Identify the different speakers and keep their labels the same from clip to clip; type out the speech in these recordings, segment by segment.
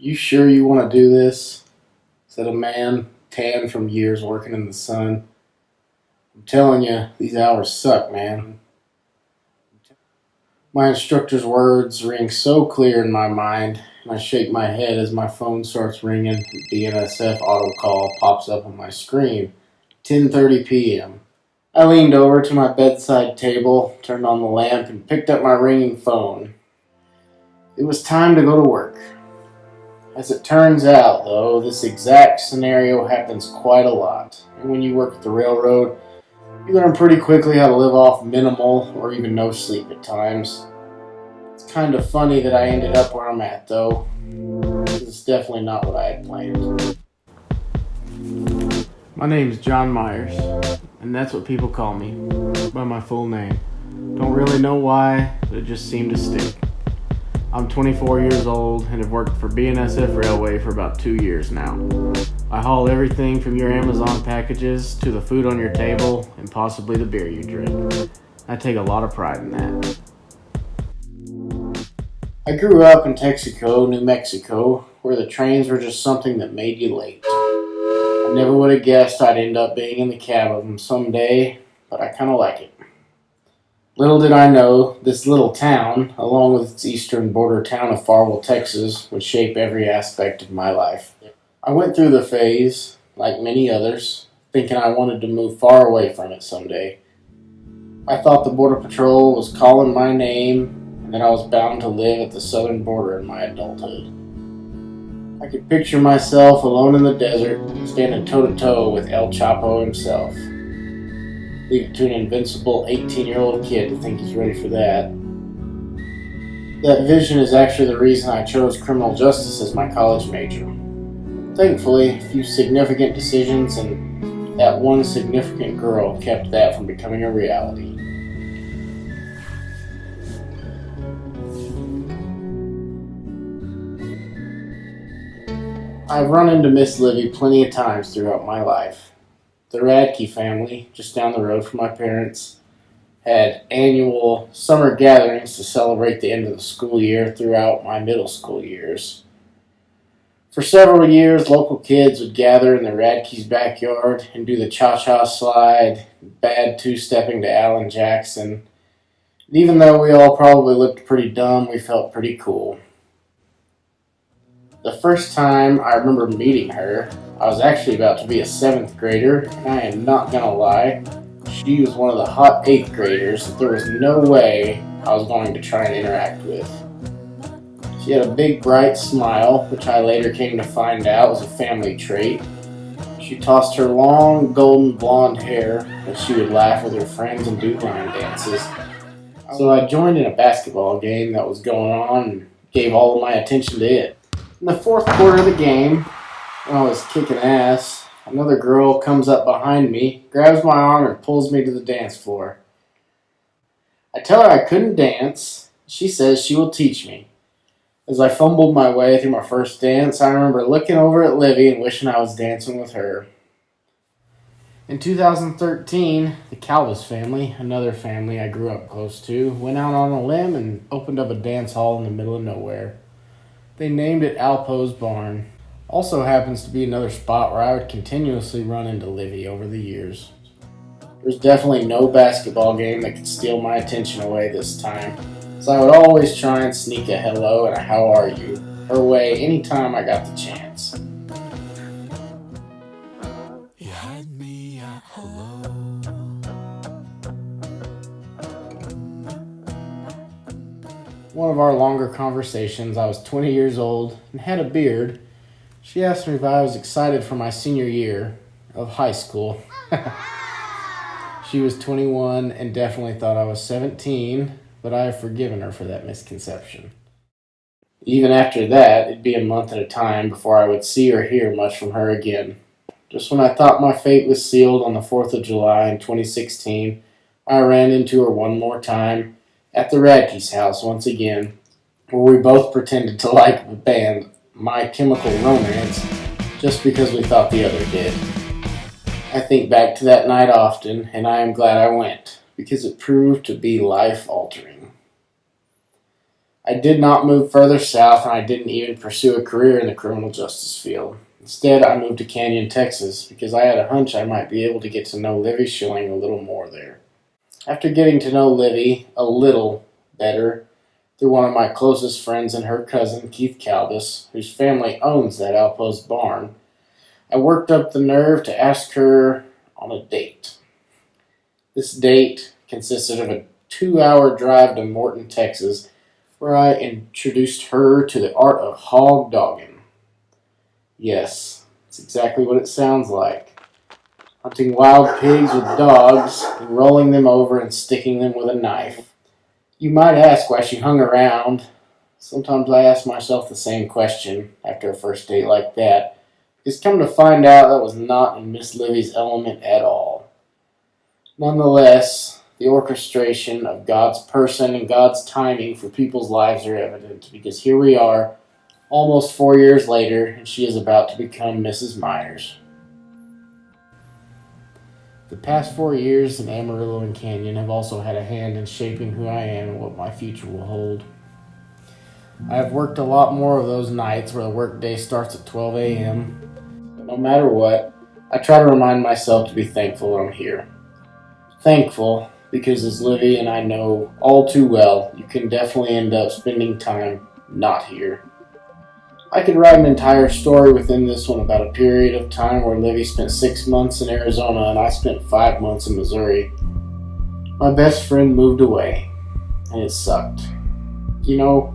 Speaker 1: "You sure you want to do this?" said a man, tan from years working in the sun. "I'm telling you, these hours suck, man." My instructor's words ring so clear in my mind, and I shake my head as my phone starts ringing and BNSF auto call pops up on my screen. 10:30 p.m. I leaned over to my bedside table, turned on the lamp, and picked up my ringing phone. It was time to go to work. As it turns out, though, this exact scenario happens quite a lot. And when you work at the railroad, you learn pretty quickly how to live off minimal or even no sleep at times. It's kind of funny that I ended up where I'm at, though. It's definitely not what I had planned. My name's John Myers, and that's what people call me, by my full name. Don't really know why, but it just seemed to stick. I'm 24 years old and have worked for BNSF Railway for about 2 years now. I haul everything from your Amazon packages to the food on your table and possibly the beer you drink. I take a lot of pride in that. I grew up in Texaco, New Mexico, where the trains were just something that made you late. I never would have guessed I'd end up being in the cab of them someday, but I kind of like it. Little did I know, this little town, along with its eastern border town of Farwell, Texas, would shape every aspect of my life. I went through the phase, like many others, thinking I wanted to move far away from it someday. I thought the Border Patrol was calling my name, and that I was bound to live at the southern border in my adulthood. I could picture myself alone in the desert, standing toe-to-toe with El Chapo himself. Leave it to an invincible 18-year-old kid to think he's ready for that. That vision is actually the reason I chose criminal justice as my college major. Thankfully, a few significant decisions and that one significant girl kept that from becoming a reality. I've run into Miss Livy plenty of times throughout my life. The Radke family, just down the road from my parents, had annual summer gatherings to celebrate the end of the school year throughout my middle school years. For several years, local kids would gather in the Radke's backyard and do the cha-cha slide, bad two-stepping to Alan Jackson. And even though we all probably looked pretty dumb, we felt pretty cool. The first time I remember meeting her, I was actually about to be a 7th grader, and I am not gonna lie, she was one of the hot 8th graders that there was no way I was going to try and interact with. She had a big bright smile, which I later came to find out was a family trait. She tossed her long golden blonde hair and she would laugh with her friends and do line dances. So I joined in a basketball game that was going on and gave all of my attention to it. In the 4th quarter of the game, when I was kicking ass, another girl comes up behind me, grabs my arm, and pulls me to the dance floor. I tell her I couldn't dance. She says she will teach me. As I fumbled my way through my first dance, I remember looking over at Livy and wishing I was dancing with her. In 2013, the Calvis family, another family I grew up close to, went out on a limb and opened up a dance hall in the middle of nowhere. They named it Alpo's Barn. Also happens to be another spot where I would continuously run into Livy over the years. There's definitely no basketball game that could steal my attention away this time, so I would always try and sneak a hello and a how are you her way anytime I got the chance. You had me at hello. One of our longer conversations, I was 20 years old and had a beard. She asked me if I was excited for my senior year of high school. She was 21 and definitely thought I was 17, but I have forgiven her for that misconception. Even after that, it'd be a month at a time before I would see or hear much from her again. Just when I thought my fate was sealed on the 4th of July in 2016, I ran into her one more time at the Radke's house once again, where we both pretended to like the band My Chemical Romance just because we thought the other did. I think back to that night often, and I am glad I went, because it proved to be life-altering. I did not move further south, and I didn't even pursue a career in the criminal justice field. Instead, I moved to Canyon, Texas, because I had a hunch I might be able to get to know Livy Schilling a little more there. After getting to know Livy a little better through one of my closest friends and her cousin, Keith Calbus, whose family owns that outpost barn, I worked up the nerve to ask her on a date. This date consisted of a 2-hour drive to Morton, Texas, where I introduced her to the art of hog dogging. Yes, it's exactly what it sounds like. Hunting wild pigs with dogs and rolling them over and sticking them with a knife. You might ask why she hung around. Sometimes I ask myself the same question after a first date like that. Because come to find out, that was not in Miss Livy's element at all. Nonetheless, the orchestration of God's person and God's timing for people's lives are evident, because here we are, almost 4 years later, and she is about to become Mrs. Myers. The past 4 years in Amarillo and Canyon have also had a hand in shaping who I am and what my future will hold. I have worked a lot more of those nights where the workday starts at 12 a.m., but no matter what, I try to remind myself to be thankful I'm here. Thankful because, as Livy and I know all too well, you can definitely end up spending time not here. I could write an entire story within this one about a period of time where Livy spent 6 months in Arizona and I spent 5 months in Missouri. My best friend moved away, and it sucked. You know,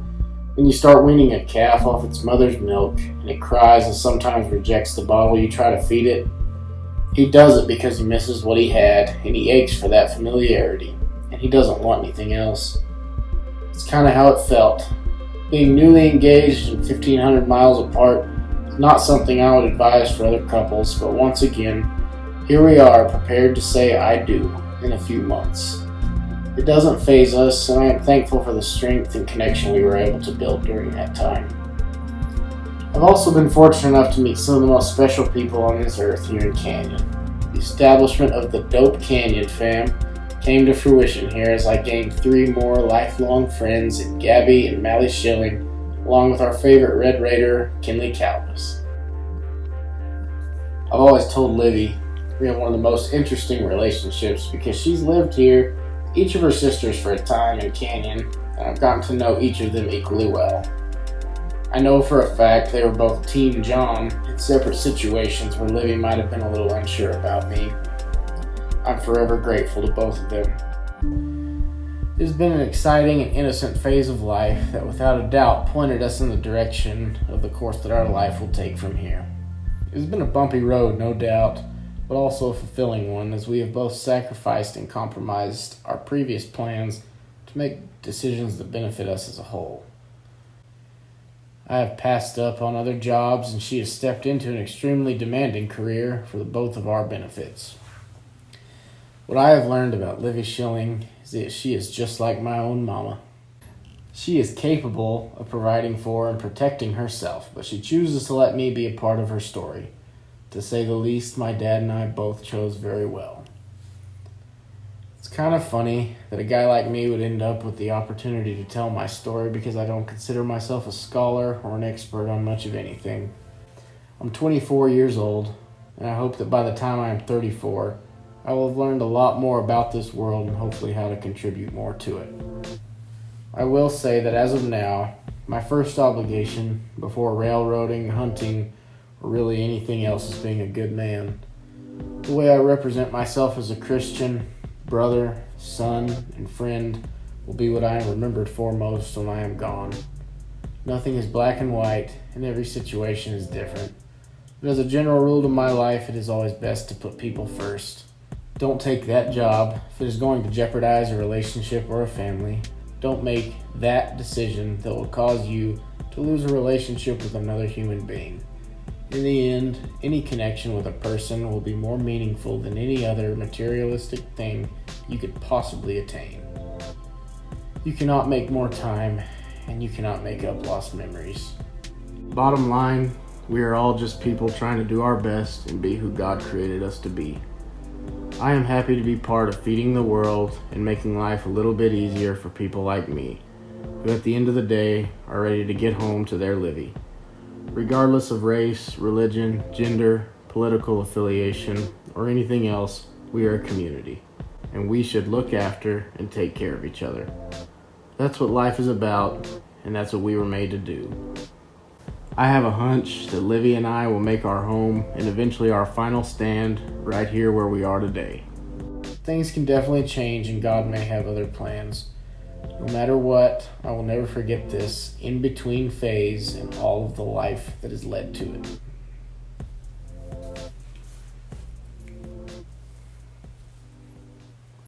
Speaker 1: when you start weaning a calf off its mother's milk, and it cries and sometimes rejects the bottle you try to feed it, he does it because he misses what he had, and he aches for that familiarity, and he doesn't want anything else. It's kind of how it felt. Being newly engaged and 1,500 miles apart is not something I would advise for other couples, but once again, here we are, prepared to say I do in a few months. It doesn't faze us, and I am thankful for the strength and connection we were able to build during that time. I've also been fortunate enough to meet some of the most special people on this earth here in Canyon. The establishment of the Dope Canyon fam came to fruition here as I gained 3 more lifelong friends in Gabby and Mally Schilling, along with our favorite Red Raider, Kinley Calvis. I've always told Livy we have one of the most interesting relationships because she's lived here, each of her sisters for a time in Canyon, and I've gotten to know each of them equally well. I know for a fact they were both Team John in separate situations where Livy might have been a little unsure about me. I'm forever grateful to both of them. It has been an exciting and innocent phase of life that without a doubt pointed us in the direction of the course that our life will take from here. It has been a bumpy road, no doubt, but also a fulfilling one, as we have both sacrificed and compromised our previous plans to make decisions that benefit us as a whole. I have passed up on other jobs, and she has stepped into an extremely demanding career for the both of our benefits. What I have learned about Livy Schilling is that she is just like my own mama. She is capable of providing for and protecting herself, but she chooses to let me be a part of her story. To say the least, my dad and I both chose very well. It's kind of funny that a guy like me would end up with the opportunity to tell my story because I don't consider myself a scholar or an expert on much of anything. I'm 24 years old, and I hope that by the time I am 34, I will have learned a lot more about this world and hopefully how to contribute more to it. I will say that as of now, my first obligation before railroading, hunting, or really anything else is being a good man. The way I represent myself as a Christian, brother, son, and friend will be what I am remembered for most when I am gone. Nothing is black and white, and every situation is different. But as a general rule to my life, it is always best to put people first. Don't take that job if it is going to jeopardize a relationship or a family. Don't make that decision that will cause you to lose a relationship with another human being. In the end, any connection with a person will be more meaningful than any other materialistic thing you could possibly attain. You cannot make more time, and you cannot make up lost memories. Bottom line, we are all just people trying to do our best and be who God created us to be. I am happy to be part of feeding the world and making life a little bit easier for people like me, who at the end of the day are ready to get home to their Livy. Regardless of race, religion, gender, political affiliation, or anything else, we are a community, and we should look after and take care of each other. That's what life is about, and that's what we were made to do. I have a hunch that Livy and I will make our home and eventually our final stand right here where we are today. Things can definitely change, and God may have other plans. No matter what, I will never forget this in-between phase and all of the life that has led to it.